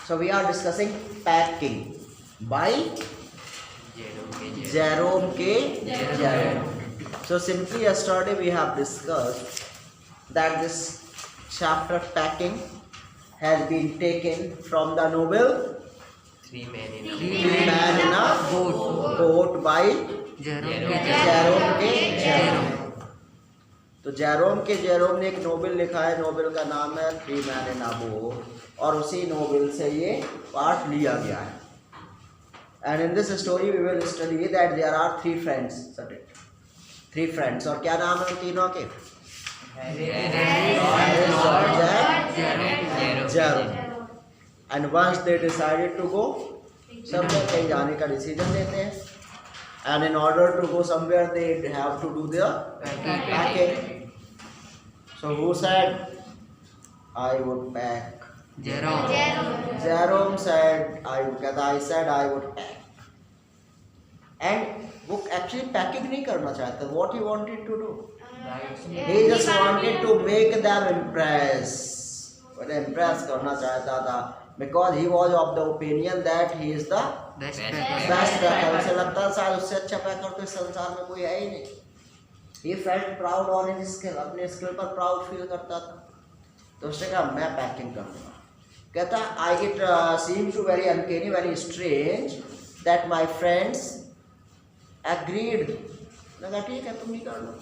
So we are discussing packing by Jerome K. Jerome. So simply yesterday we have discussed that this chapter packing has been taken from the novel Three Men in Three Man in a Boat by Jerome K. Jerome. तो Jerome K Jerome ने एक novel लिखा है, novel का नाम है three man in a boat, और उसी नोवेल से ये पार्ट लिया गया है. And in this story we will study that there are three friends. और क्या नाम है उन तीनों के? Jerome. And once they decided to go somewhere, कहीं जाने का डिसीजन लेते हैं. And in order to go somewhere, they have to do their packing. So who said, I would pack? Jerome said, I said I would pack. And वो actually packing नहीं करना चाहता. What he wanted to do? He just wanted to make them impress. Impress करना चाहता था. Because he was of the opinion that he is the best packer. उसे लगता है शायद उससे अच्छा पैकर तो इस संसार में कोई है ही नहीं. He felt proud on his skill, अपने स्किल पर प्राउड फील करता था. तो उसने कहा मैं पैकिंग करूँगा. कहता it seems to very uncanny, very strange that my friends agreed. लगा ठीक है तुम ही कर लो.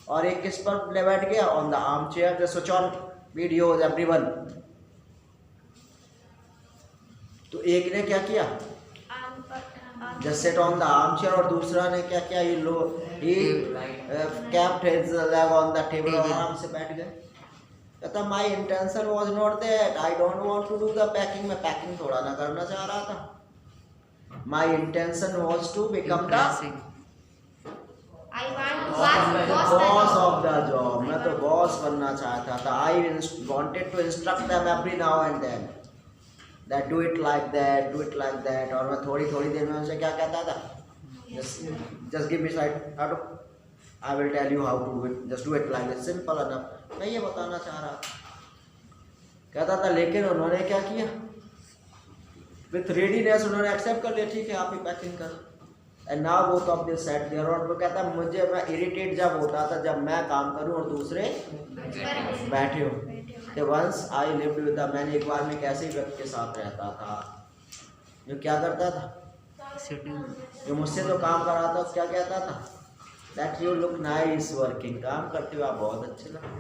और एक किस पर ले बैठ गया? On the armchair. Just switch on videos everyone. तो एक ने क्या किया? Just sit on the armchair. और दूसरा ने क्या किया? He kept his leg on the table और आराम से बैठ गए. कहता my intention was not that. I don't want to do the packing. मैं packing थोड़ा ना करना चाह रहा था. My intention was to become the boss of the job. मैं तो boss बनना चाहता था. I wanted to instruct them every now and then. That do it like that. और मैं थोड़ी देर में उनसे क्या कहता था? Just give me side. I will tell you how to do it. Just do it like that. Simple enough. मैं ये बताना चाह रहा था. कहता था, लेकिन उन्होंने क्या किया? With readiness उन्होंने एक्सेप्ट कर लिया. ठीक है आप ही पैकिंग कर. And now both of them sat there. और वो कहता मुझे मैं इरिटेट जब होता था जब मैं काम करूं और दूसरे बैठे हो. Once I lived with a man. एक बार मैं एक ऐसे व्यक्ति के साथ रहता था जो क्या करता था? जो मुझसे जो काम कराता था क्या कहता था? That you look nice working. काम करते हुए आप बहुत अच्छे लगते.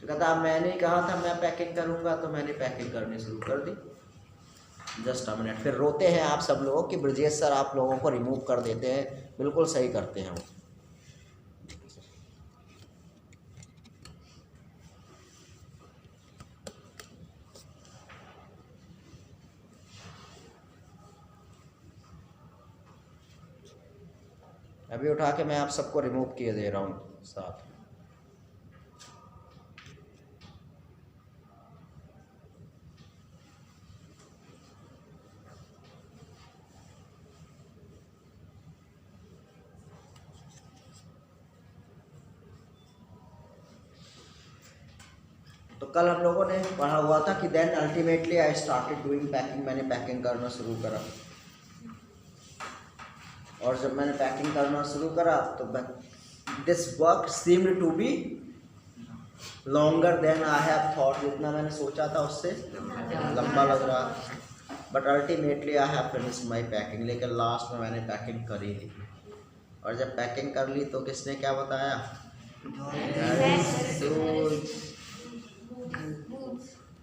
तो कहता मैंने कहा था मैं पैकिंग करूँगा तो मैंने पैकिंग करनी शुरू कर दी. Just a minute. फिर रोते हैं आप सब लोग कि ब्रजेश सर आप लोगों को रिमूव कर देते हैं. बिल्कुल सही करते हैं वो. अभी उठा के मैं आप सबको रिमूव किए दे रहा हूँ साथ. तो कल हम लोगों ने पढ़ा हुआ था कि then ultimately I started doing packing. मैंने पैकिंग करना शुरू करा. और जब मैंने पैकिंग करना शुरू करा तो this work seemed to be longer than I have thought. जितना मैंने सोचा था उससे लंबा लग रहा. But ultimately I have finished my packing. लेकिन लास्ट में मैंने पैकिंग कर ही ली. और जब पैकिंग कर ली तो किसने क्या बताया?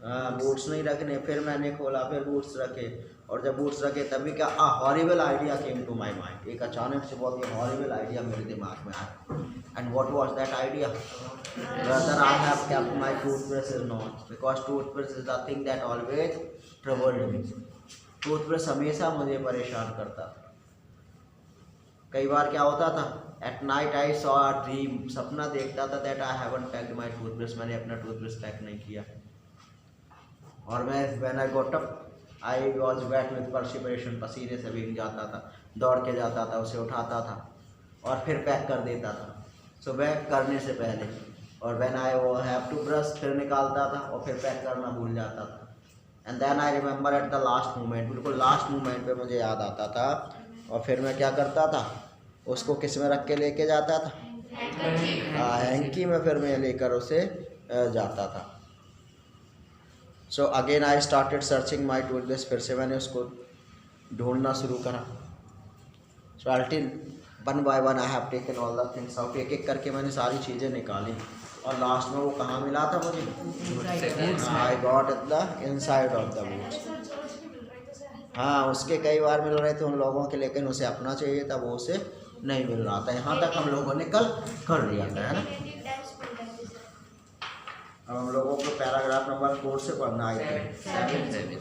हाँ बूट्स नहीं रखने. फिर मैंने खोला, फिर बूट्स रखे. और जब बूट्स रखे तभी क्या horrible idea came to my mind. एक अचानक से बहुत ही हॉरिबल आइडिया मेरे दिमाग में आया. And what was that idea? Rather I have kept my toothbrush is not, because toothbrush is the thing that always troubled me. Toothbrush हमेशा मुझे परेशान करता था. कई बार क्या होता था? At night I saw a dream. सपना देखता था that I haven't packed my toothbrush. मैंने अपना टूथब्रश पैक नहीं किया. और मैं when I got up I was wet with perspiration. पसीने से भीग जाता था. दौड़ के जाता था, उसे उठाता था और फिर पैक कर देता था सुबह करने से पहले. और when I have to brush फिर निकालता था और फिर पैक करना भूल जाता था. And then I remember at the last moment, बिल्कुल लास्ट मोमेंट पे मुझे याद आता था। और फिर मैं क्या करता था, उसको किस में रख के लेके जाता था, हैंकी में फिर मैं लेकर उसे जाता था। So again I started searching my toothbrush, फिर से मैंने उसको ढूंढना शुरू करा। So until one by one I have taken all the things out, एक एक करके मैंने सारी चीज़ें निकाली और लास्ट में वो कहाँ मिला था मुझे, I got at the inside of the boots. हाँ, उसके कई बार मिल रहे थे उन लोगों के, लेकिन उसे अपना चाहिए था, वो उसे नहीं मिल रहा था। यहाँ तक हम लोगों ने कल कर लिया था, है ना। अब हम लोगों को पैराग्राफ नंबर 4 से पढ़ना है। 7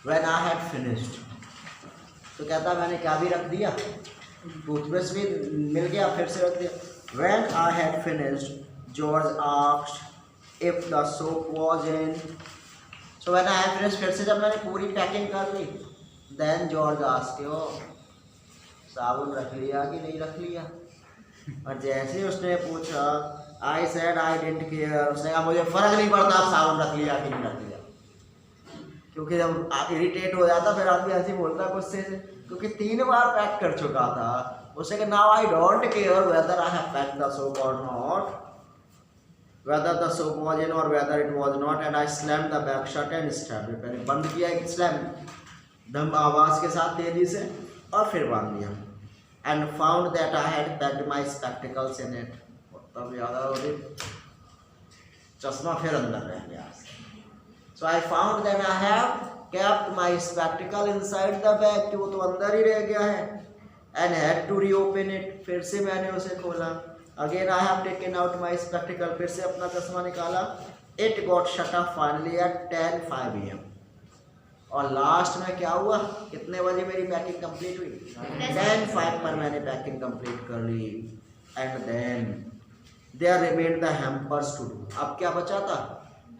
When I had finished, तो कहता मैंने क्या भी रख दिया, टूथब्रश भी मिल गया, फिर से रख दिया। When I had finished, George asked if the soap was in. So when I had finished, फिर से जब मैंने पूरी पैकिंग कर ली, then George asked, "Oh, साबुन रख लिया कि नहीं रख लिया?" और जैसे ही उसने पूछा, I said I didn't care, उसने कहा मुझे फर्क नहीं पड़ता आप साबुन रख लिया कि नहीं रख लिया। क्योंकि जब इरिटेट हो जाता फिर आदमी ऐसे बोलता है गुस्से से, क्योंकि 3 बार पैक कर चुका था। उसे कहा now I don't care whether I have packed the soap or not, whether the soap was in or whether it was not, and I slammed the bag shut and strapped it. मैंने बंद किया एक slam, दम आवाज़ के साथ तेजी से, और फिर बांध दिया। And found that I had packed my spectacles in it, तब याद आया चश्मा फिर अंदर रह गया। So I found that I have kept my spectacle inside the bag, कि वो तो अंदर ही रह गया है, and had to reopen it, फिर से मैंने उसे खोला। Again I have taken out my spectacle, फिर से अपना चश्मा निकाला। It got shut off finally at 10:05 AM, और लास्ट में क्या हुआ, कितने बजे मेरी पैकिंग कंप्लीट हुई, 10:05 पर मैंने पैकिंग कंप्लीट कर ली। And then there remained the hampers to do, अब क्या बचा था,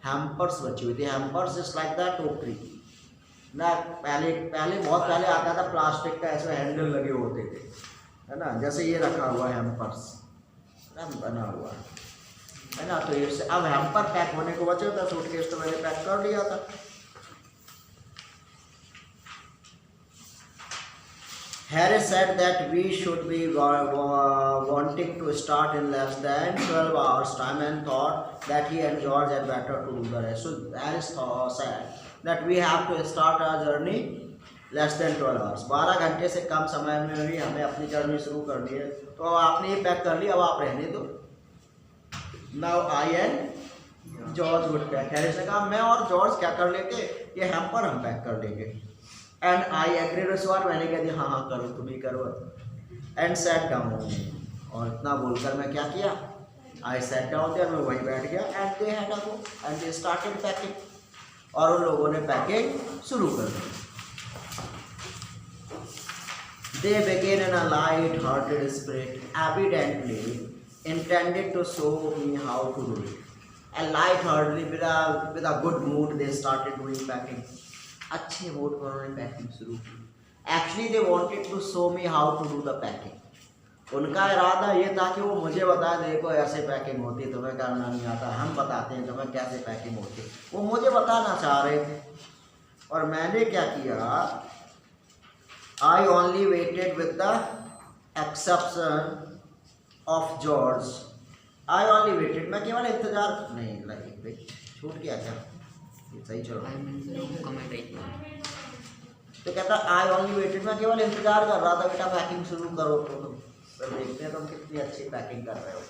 हैम्पर्स बची हुई थी। हैम्पर्स इज लाइक द टोकरी ना, पहले बहुत पहले आता था प्लास्टिक का, ऐसे हैंडल लगे होते थे, है ना, जैसे ये रखा हुआ है हैम्पर्स ना, बना हुआ है ना। तो इससे अब हैम्पर पैक होने को बचा था, सूटकेस तो मैंने पैक कर लिया था। Harris said that we should be wanting to start in less than 12 hours time, and thought that he and George had better to do the rest. So Harris said that we have to start our journey less than 12 hours. 12 घंटे से कम समय में भी हमें अपनी journey शुरू करनी है। तो आपने ये पैक कर लिया, अब आप रहने दो। Now I and George would pack. Harris ने कहा मैं और जॉर्ज क्या कर लेंगे, ये हैम्पर हम पैक कर देंगे। एंड आई एग्रीड, सवार मैंने कह दिया हाँ करो, तुम ही करो। एंड सेट डाउन, और इतना बोलकर मैं क्या किया, आई सेट डाउन देयर, मैं वहीं बैठ गया। And they had go and they started packing, और उन लोगों ने पैकिंग शुरू कर दी। They began in a light hearted spirit, evidently intended to show me how to do it, and light heartedly with a good mood they started doing packing. अच्छे mood पर उन्होंने पैकिंग शुरू की। Actually they wanted to show me how to do the packing, उनका इरादा ये था कि वो मुझे बता दे, देखो ऐसे पैकिंग होती है, तुम्हें करना नहीं आता, हम बताते हैं तुम्हें कैसे पैकिंग होती है। वो मुझे बताना चाह रहे थे, और मैंने क्या किया, I only waited with the exception of George, I only waited, मैं केवल इंतजार नहीं, लाइक छूट गया क्या, सही चलो। तो कहता आई ओनली वेटेड, मैं केवल इंतजार कर रहा था, बेटा पैकिंग शुरू करो। तो फिर देखते हैं तुम कितनी अच्छी पैकिंग कर रहे हो।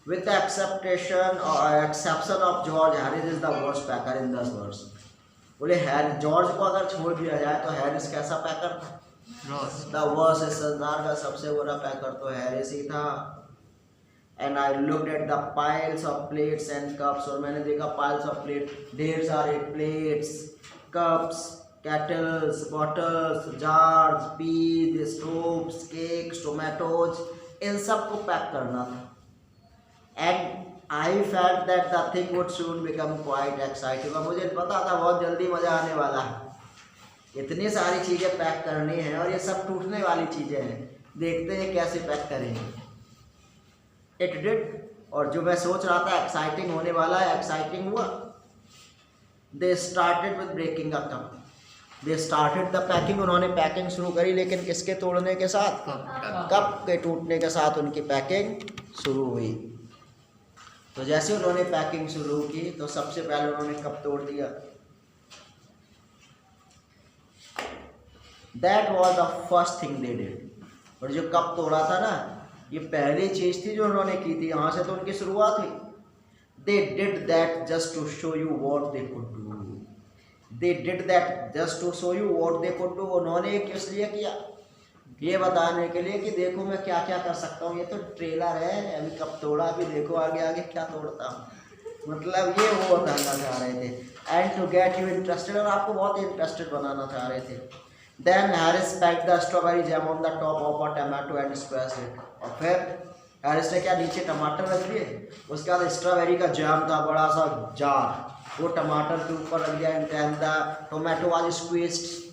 With the exception of George, Harris is the worst packer in this verse. बोले जॉर्ज को अगर छोड़ दिया जाए तो हैरिस कैसा पैकर था, द वर्स्ट, इस संसार का सबसे बुरा पैकर तो हैरिस ही था। And I looked at the piles of plates and cups, और मैंने देखा piles of plates, ढेर सारे plates, cups, kettles, bottles, jars, peas, stoves, cakes, tomatoes, इन सब को पैक करना था। And I felt that the thing would soon become quite exciting, और मुझे पता था बहुत जल्दी मज़ा आने वाला है। इतनी सारी चीज़ें पैक करनी है और ये सब टूटने वाली चीज़ें हैं, देखते हैं कैसे पैक करेंगे। इट डिड, और जो मैं सोच रहा था एक्साइटिंग होने वाला है, एक्साइटिंग हुआ। They started with breaking a cup, they started the packing, उन्होंने पैकिंग शुरू करी, लेकिन किसके तोड़ने के साथ? कप के टूटने के साथ उनकी पैकिंग शुरू हुई। तो जैसे उन्होंने पैकिंग शुरू की तो सबसे पहले उन्होंने कप तोड़ दिया। That was the first thing they did. और जो कप तोड़ा था ना, ये पहली चीज थी जो उन्होंने की थी, यहाँ से तो उनकी शुरुआत हुई। They did that just to show you what they could do, they did that just to show you what they could do. उन्होंने किस लिए किया? ये बताने के लिए कि देखो मैं क्या क्या कर सकता हूँ, ये तो ट्रेलर है, अभी कब तोड़ा, अभी देखो आगे आगे क्या तोड़ता हूँ। मतलब ये वो बताना चाह रहे थे, and to get you interested, और आपको बहुत इंटरेस्टेड बनाना चाह रहे थे। Then Harris packed the strawberry jam on the top of a tomato and squashed it. और फिर हैरिस ने क्या नीचे टमाटर रख दिए, उसके बाद स्ट्रॉबेरी का जैम था बड़ा सा जार, वो टमाटर के ऊपर रख दिया, and the tomato was squeezed.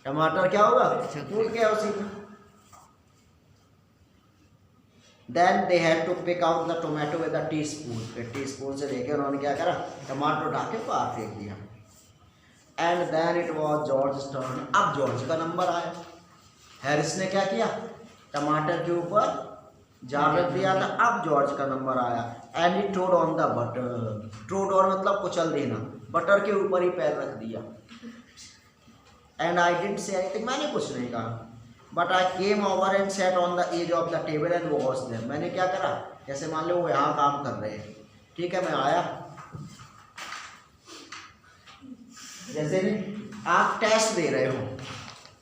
टमाटर क्या होगा? टूट गया उसी में। Then they had to pick out the tomato with a teaspoon, फिर टीस्पून से लेकर उन्होंने क्या करा? टमाटर उठा के बाहर फेंक दिया। And then it was George turn, अब जॉर्ज का नंबर आया। हैरिस ने क्या किया? टमाटर के ऊपर जार रख दिया था, अब जॉर्ज का नंबर आया। And he trod on the butter, trod on मतलब कुचल देना, बटर के ऊपर ही पैर रख दिया। And I didn't say anything, मैंने कुछ नहीं कहा, but I came over and sat on the edge of the table and watch them. मैंने क्या करा? जैसे मान लो वो यहाँ काम कर रहे हैं, ठीक है, मैं आया, जैसे नहीं आप टेस्ट दे रहे हो,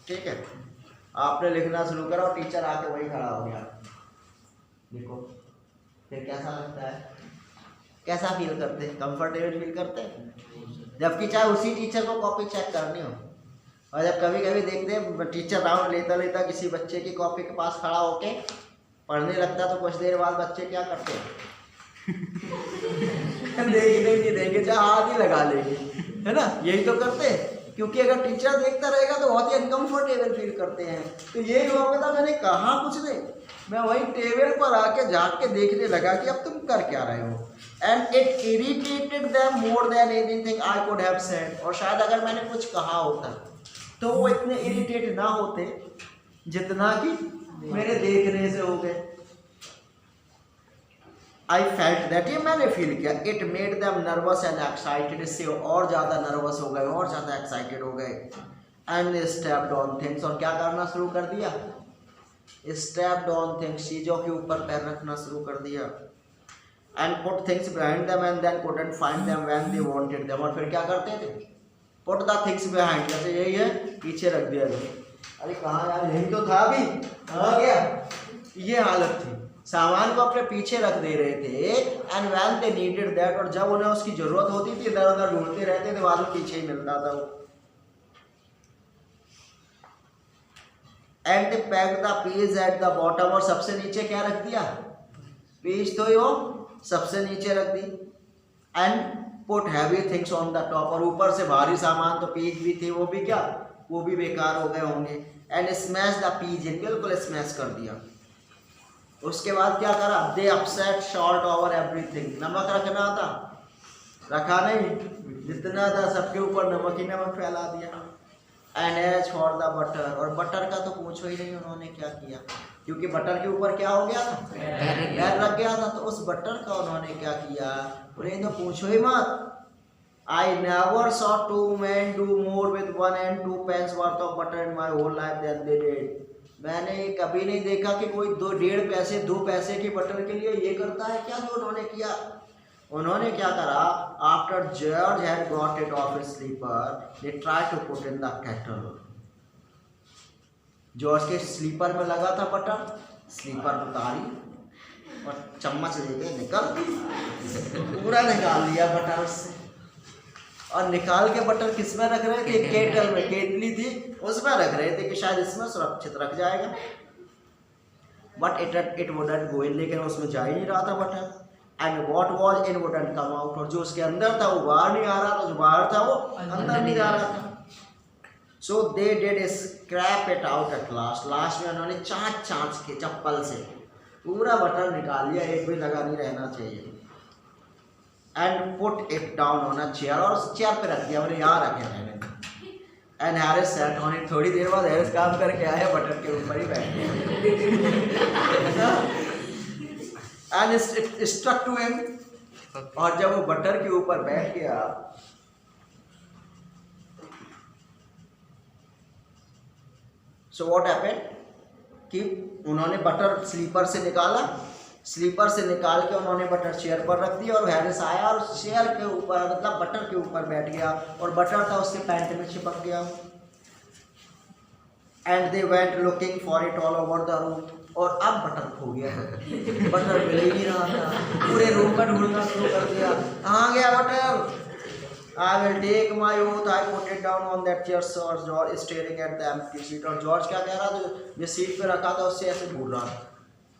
ठीक है, आपने लिखना शुरू करा और टीचर आके वही खड़ा हो गया, देखो फिर कैसा लगता है? कैसा फील करते हैं? कंफर्टेबल फील करते हैं, जबकि चाहे उसी टीचर को कॉपी चेक करनी हो। और जब कभी कभी देखते हैं टीचर राउंड लेता लेता किसी बच्चे की कॉपी के पास खड़ा होके पढ़ने लगता, तो कुछ देर बाद बच्चे क्या करते हैं? देखने नहीं देंगे, चाहे हाथ ही लगा लेंगे, है ना, यही तो करते हैं। क्योंकि अगर टीचर देखता रहेगा तो बहुत ही अनकंफर्टेबल फील करते हैं। तो यही हुआ था, मैंने कहा कुछ नहीं, मैं वही टेबल पर आके झाँक के देखने लगा कि अब तुम कर क्या रहे हो। And it irritated them more than anything I could have said. और शायद अगर मैंने कुछ कहा होता तो वो इतने इरिटेट ना होते जितना कि मेरे देखने से हो गए। आई फेल्ट दैट, ये मैंने फील किया, it made them nervous and excited, इससे और ज़्यादा नर्वस हो गए और ज़्यादा एक्साइटेड हो गए। एंड स्टेप्ड ऑन थिंग्स, और क्या करना शुरू कर दिया? स्टेप्ड ऑन थिंग्स, चीज़ों के ऊपर पैर रखना शुरू कर दिया। And put things behind them and then couldn't find them when they wanted them. और फिर क्या करते थे? पुट द थिंग्स बिहाइंड, जैसे यही है, पीछे रख दिया। अरे कहाँ यार, यही तो था, अभी कहाँ गया? ये हालत थी, सामान को अपने पीछे रख दे रहे थे। And when they needed that, और जब उन्हें उसकी जरूरत होती थी इधर उधर ढूंढते रहते थे, मालूम पीछे ही मिलता था वो। And pack the page at the bottom, और सबसे नीचे क्या रख दिया? पेज तो यो सबसे नीचे रख दी। And put heavy things on the top, और ऊपर से भारी सामान तो पेज भी थे, वो भी क्या, वो भी बेकार हो गए होंगे। And smash the page in, बिल्कुल स्मैश कर दिया। उसके बाद क्या करा? दे अपसेट शॉर्ट ओवर एवरीथिंग, नमक रखना था, रखा नहीं, जितना था सबके ऊपर नमक ही नमक फैला दिया। And as for the butter, और बटर का तो पूछो ही नहीं उन्होंने क्या किया, क्योंकि बटर के ऊपर क्या हो गया था? पैर रख गया था। तो उस बटर का उन्होंने क्या किया, उन्हें तो पूछो ही मत। I never saw two men do more with 1 and 2 pence worth of butter in my whole life than they did. मैंने कभी नहीं देखा कि कोई 2 पैसे की बटर के लिए ये करता है क्या जो उन्होंने किया। उन्होंने क्या करा? After George had got it off his slipper they try to put in the kettle. George के स्लीपर में लगा था बटर, स्लीपर उतारी और चम्मच लेके पूरा निकाल लिया बटर उससे। और निकाल के बटर किस में रख रहे थे? केटल में, केतली थी उसमें रख रहे थे कि शायद इसमें सुरक्षित रख जाएगा। बट इट वुडंट गो इन, लेकिन उसमें जा ही नहीं रहा था butter. And what was in wouldn't come out, और जो उसके अंदर था वो बाहर नहीं आ रहा था, जो बाहर था वो अंदर नहीं जा रहा था। So they did scrape it out at last, last में उन्होंने चाँच के चप्पल से पूरा बटर निकाल लिया, एक भी लगा नहीं रहना चाहिए। And put it down on a chair, और उस चेयर पे रख दिया, बोले यहाँ रखे मैंने। And Harris sat on it, थोड़ी देर बाद हैरिस काम करके आया, बटन के ऊपर ही बैठ गया। And it stuck to him, और जब वो बटर के ऊपर बैठ गया, सो व्हाट हैपेंड कि उन्होंने बटर स्लीपर से निकाला, स्लीपर से निकाल के उन्होंने बटर चेयर पर रख दिया, और हैरिस आया और चेयर के ऊपर मतलब बटर के ऊपर बैठ गया, और बटर था उसके पैंट में चिपक गया। And they went looking for it all over the room, और अब बटर खो गया, बटर मिल ही नहीं रहा था, पूरे रूम में ढूंढना शुरू कर दिया, कहाँ गया butter? I will take my oath, I put it down on that chair, और George staring at the empty seat, और जॉर्ज क्या कह रहा था, जो सीट पे रखा था उससे ऐसे घूर रहा था,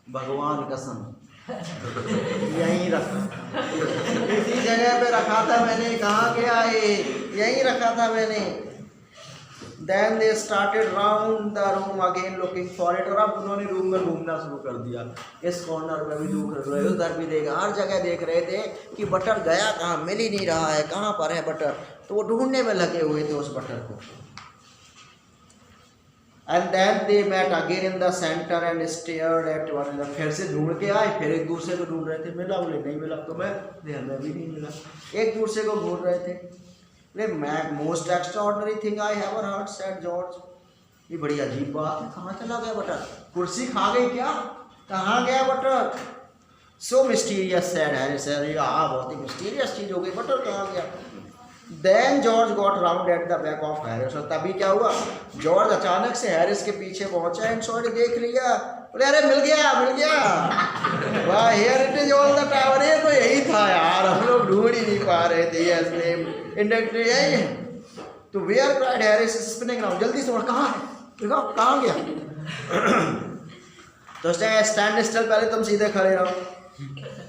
भगवान कसम यहीं रखा, इसी जगह पे रखा था मैंने, कहाँ गया ये, यहीं रखा था मैंने। Then they started round the room again looking for it, और अब उन्होंने रूम में घूमना शुरू कर दिया, इस कॉर्नर में भी देख रहे, उधर भी देख, हर जगह देख रहे थे कि बटर गया कहाँ, मिल ही नहीं रहा है, कहाँ पर है बटर, तो वो ढूंढने में लगे हुए थे उस बटर को। And then they met again in the center and stared at one another, फिर से ढूंढ के आए, फिर एक दूसरे को ढूंढ रहे थे, मिला, बोले नहीं मिला, तो मैं भी नहीं मिला, एक दूसरे को ढूंढ रहे थे। Most extraordinary thing I have heard, said George, ये बड़ी अजीब बात है, कहाँ चला गया बटर, कुर्सी खा गई क्या, कहाँ गया butter? So mysterious, said Harris, बहुत ही मिस्टीरियस चीज हो गई, बटर कहाँ गया? Then George got round at the back of Harris, और तभी क्या हुआ, जॉर्ज अचानक से हैरिस के पीछे पहुंचा, एंड सॉरी देख लिया, बोले अरे मिल गया, वाह here it is all the time, अरे तो यही था यार, हम लोग ढूंढ ही नहीं पा रहे थे, यस नेम इंडक्टर यही है। तो where cried Harris spinning around, जल्दी से, कहाँ है, देखो कहाँ गया? तो उसने स्टैंड स्टिल, पहले तुम सीधे खड़े रहो,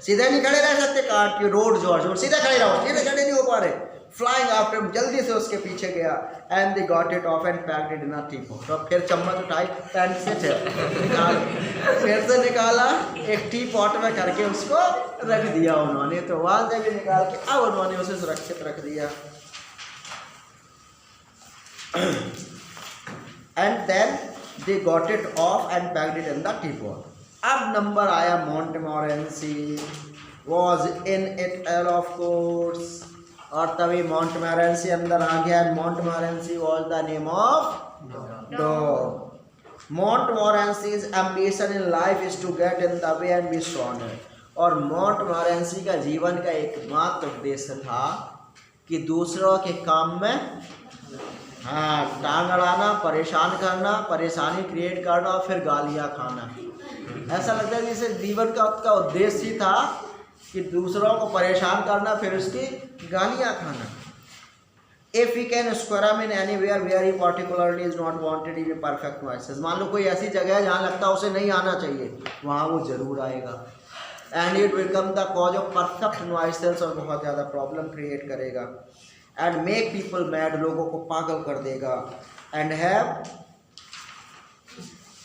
सीधे नहीं खड़े रह सकते, काट के रोड जॉर्ज, सीधे खड़े रहो, सीधे खड़े नहीं हो पा रहे। फ्लाइंग आफ्टर, जल्दी से उसके पीछे गया, and they got it off and packed it in a T pot, तो फिर चम्मच उठाई, पैंट से निकाल, फिर से निकाला, एक टी पॉट में करके उसको रख दिया उन्होंने, तो वहां से भी निकाल के अब उन्होंने उसे सुरक्षित रख दिया। And then they got it off and packed it in the teapot. अब नंबर आया Montmorency was in it of course, और तभी मॉन्टमोरेंसी अंदर आ गया, Montmorency was the name of dog. मॉन्टमोरेंसी's ambition in life is to get in the way and be stronger, और मॉन्टमोरेंसी का जीवन का एकमात्र उद्देश्य था कि दूसरों के काम में टांग अड़ाना, परेशान करना, परेशानी क्रिएट करना, और फिर गालियाँ खाना। ऐसा लगता है जैसे जीवन का उद्देश्य ही था कि दूसरों को परेशान करना, फिर उसकी गालियाँ खाना। If we can square him in anywhere where he particularly is not wanted, he will perfect noises, मान लो कोई ऐसी जगह है जहाँ लगता है उसे नहीं आना चाहिए, वहाँ वो जरूर आएगा, and it become the cause of perfect noises, और बहुत ज़्यादा प्रॉब्लम क्रिएट करेगा, and make people mad, लोगों को पागल कर देगा, and have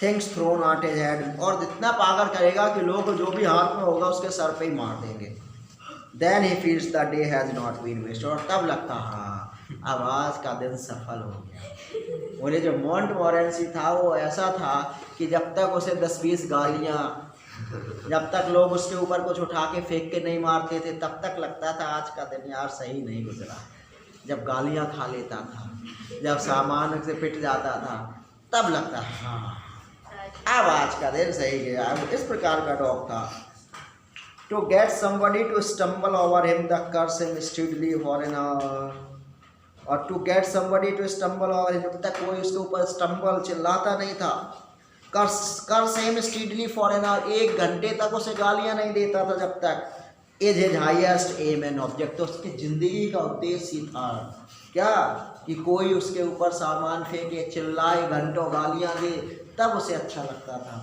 things thrown at his head, और इतना पागल करेगा कि लोग जो भी हाथ में होगा उसके सर पे ही मार देंगे। Then he feels the day has not been waste, और तब लगता हाँ अब आज का दिन सफल हो गया। बोले जो मॉन्टमोरेंसी था वो ऐसा था कि जब तक उसे 10-20 गालियाँ, जब तक लोग उसके ऊपर कुछ उठा के फेंक के नहीं मारते थे, तब तक लगता था आज का दिन यार सही नहीं गुजरा। जब गालियाँ खा लेता था, जब सामान से पिट जाता था, तब लगता हाँ अब आज का दिन सही गया। इस प्रकार का डॉग था। To get somebody to stumble over him the curse him steadily for an hour, और to get somebody to stumble over him, जब तक कोई उसके ऊपर स्टम्बल चिल्लाता नहीं था, curse him steadily for an hour, 1 घंटे तक उसे गालियां नहीं देता था, जब तक is his highest aim and object, तो उसकी ज़िंदगी का उद्देश्य ही था क्या कि कोई उसके ऊपर सामान फेंके, चिल्लाए, घंटों गालियां दे, तब उसे अच्छा लगता था।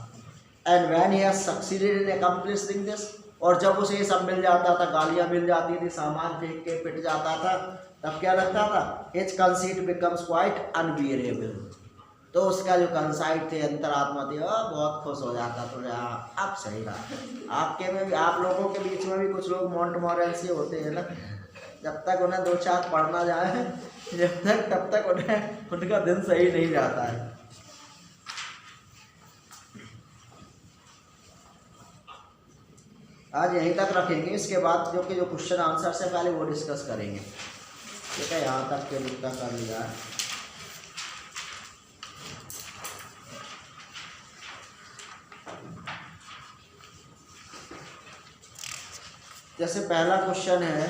And when he has succeeded in accomplishing this, और जब उसे ये सब मिल जाता था, गालियां मिल जाती थी, सामान फेंक के पिट जाता था, तब क्या लगता था, his conceit becomes quite unbearable, तो उसका जो कंसाइट थे, अंतरात्मा थी, वह बहुत खुश हो जाता। तो अब सही रहा। आपके में भी, आप लोगों के बीच में भी कुछ लोग मोंटमोरेंसी होते हैं ना, जब तक उन्हें 2-4 पढ़ना जाए जब तक तब तक उन्हें उनका दिन सही नहीं जाता है। आज यहीं तक रखेंगे, इसके बाद जो क्वेश्चन आंसर से पहले वो डिस्कस करेंगे। ठीक है, यहाँ तक के लिए कर लिया है। जैसे पहला क्वेश्चन है,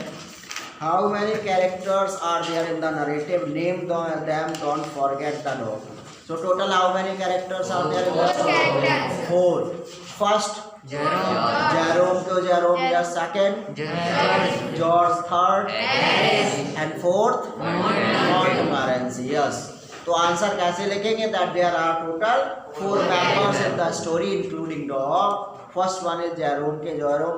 how many characters are there in the narrative, name them, don't forget the dog. So total how many characters are there in the 4। First Jerome, तो जेरोम या second George, third and fourth Montmorency. Yes, तो answer कैसे लिखेंगे? That there are total 4 members in the story including dog. First one is Jerome,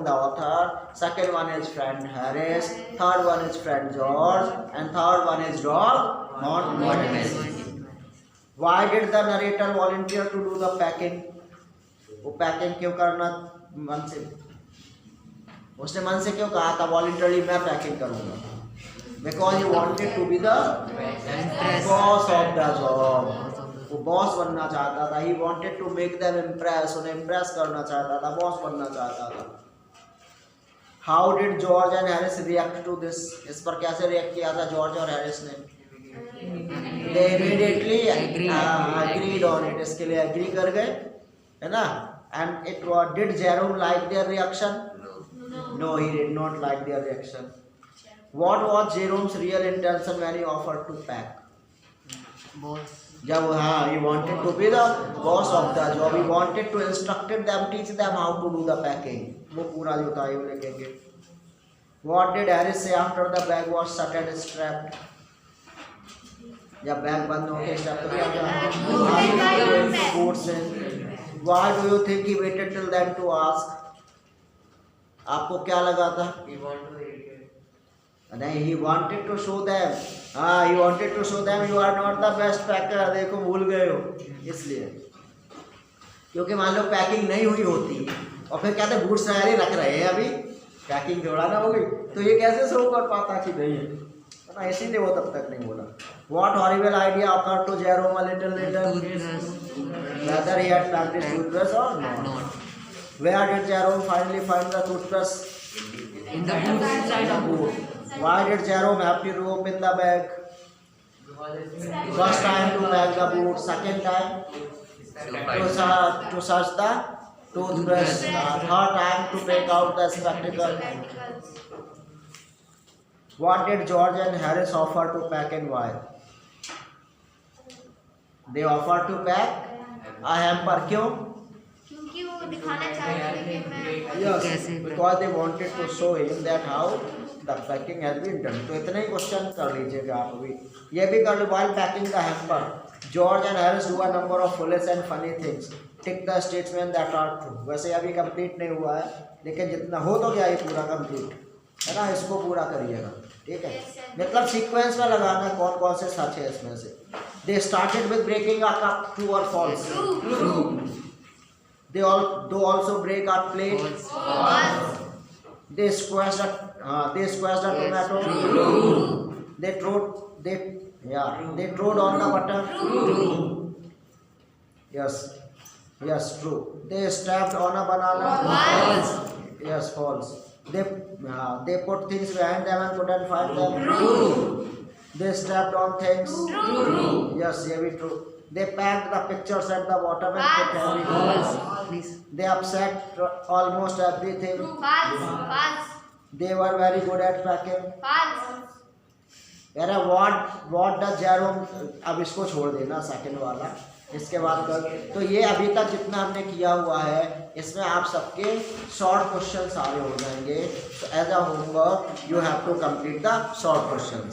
the author. Second one is friend Harris. Third one is friend George, and third one is dog Montmorency. Why did the narrator volunteer to do the packing? वो packing क्यों करना मन से, उसने मन से क्यों कहा था voluntarily मैं पैकिंग करूँगा? Because he wanted to be the boss of the job. वो बॉस बनना चाहता था। He wanted to make them impress, उन्हें इम्प्रेस करना चाहता था, बॉस बनना चाहता था। How did George and Harris react to this? इस पर कैसे रिएक्ट किया था जॉर्ज और हैरिस ने? They immediately agreed on it, इसके लिए एग्री कर गए, है ना। And it was, did Jerome like their reaction? No, he did not like their reaction. What was Jerome's real intention when he offered to pack? जब he wanted to be the boss of the job, he wanted to instructed them, teach them how to do the packing, वो पूरा जो था ये लिखेंगे। What did Harris say after the bag was shut and strapped? जब bag बंद होके strap किया गया। Why do you think he waited till then to ask? आपको क्या लगा था? नहीं, he wanted to show them, he wanted to show them you are not the best packer, देखो भूल गए हो, इसलिए। क्योंकि मान लो पैकिंग नहीं हुई होती और फिर कहते बूट्स तैयारी रख रहे हैं, अभी पैकिंग थोड़ा ना होगी, तो ये कैसे शो कर पाता कि नहीं है ना, इसीलिए वो तब तक नहीं बोला। What horrible idea occurred to Jerome a little later, whether he had packed his toothbrush or not. Where did Jerome finally find the toothbrush? In the boot. Why did Jerome have to rope in the bag? First time to pack the boot, second time to search the toothbrush, third time to take out the spectacle. What did George and Harris offer to pack and why? They offered to pack a hamper. क्यों? क्योंकि वो दिखाना चाहते थे कि मैं, yes, because they wanted to show him that how the packing has been done. तो इतने ही क्वेश्चन कर लीजिएगा आप अभी, ये भी कर लो। while packing the hamper, George and Harris do a number of foolish and funny things. Tick the statements that are true. वैसे अभी कंप्लीट नहीं हुआ है, लेकिन जितना हो तो गया ये पूरा कंप्लीट, है ना, इसको पूरा करिएगा। ठीक है, मतलब सीक्वेंस में लगाना कौन कौन से सच है इसमें से। They started with breaking a cup, true or false? True. They also break a plate. false. They squashed a tomato. True. They trod on the butter. True. Yes, true. They stepped on a banana. False. Yes, false. They put things behind them and couldn't find them. True. They stepped on things. True. Yes, yeah, be true. They packed the pictures at the bottom and put everything. They upset almost everything. False. They were very good at packing. False. अरे what does Jerome, अब इसको छोड़ देना second वाला, इसके बाद कर। तो ये अभी तक जितना हमने किया हुआ है इसमें आप सबके शॉर्ट क्वेश्चन सारे हो जाएंगे। So as a homework you have to complete the short questions.